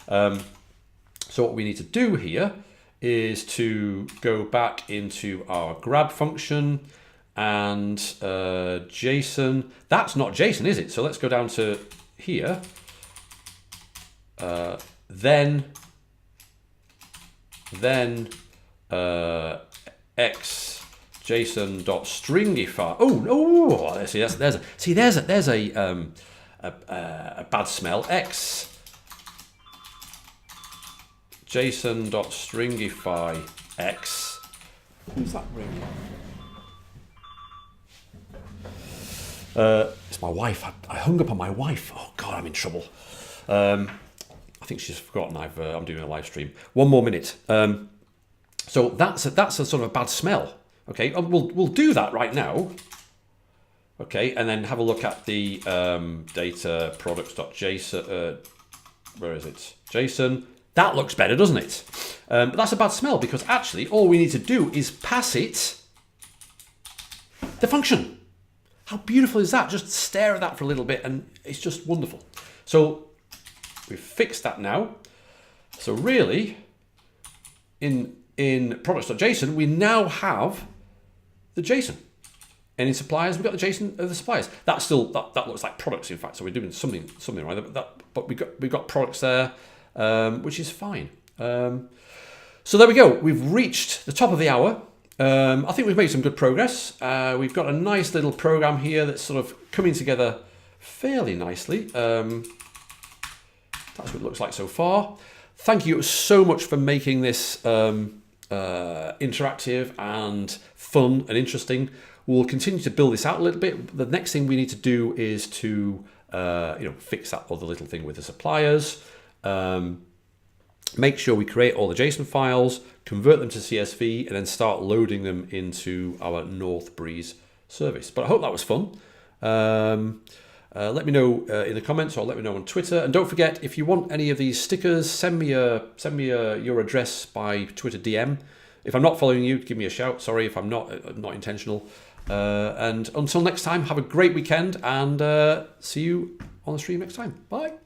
So what we need to do here is to go back into our grab function and JSON. That's not JSON, is it? So let's go down to here. Then x JSON.stringify. Oh, there's a bad smell. X JSON.stringify x. Who's that ringing? It's my wife. I hung up on my wife. Oh God, I'm in trouble. I think she's forgotten I'm doing a live stream. One more minute. So that's a sort of a bad smell. Okay, we'll do that right now. Okay, and then have a look at the data products.json. Where is it? JSON. That looks better, doesn't it? But that's a bad smell because actually all we need to do is pass it the function. How beautiful is that? Just stare at that for a little bit and it's just wonderful. So we've fixed that now. So really, in products.json, we now have the JSON. And in suppliers, we've got the JSON of the suppliers. That looks like products, in fact. So we're doing something right. But we've got products there, which is fine. So there we go. We've reached the top of the hour. I think we've made some good progress. We've got a nice little program here that's sort of coming together fairly nicely. That's what it looks like so far. Thank you so much for making this interactive and fun and interesting. We'll continue to build this out a little bit. The next thing we need to do is to fix that other little thing with the suppliers. Make sure we create all the JSON files, convert them to CSV, and then start loading them into our Northbreeze service. But I hope that was fun. Let me know in the comments, or let me know on Twitter. And don't forget, if you want any of these stickers, send me your address by Twitter DM. If I'm not following you, give me a shout. Sorry if I'm not intentional. And until next time, have a great weekend, and see you on the stream next time. Bye.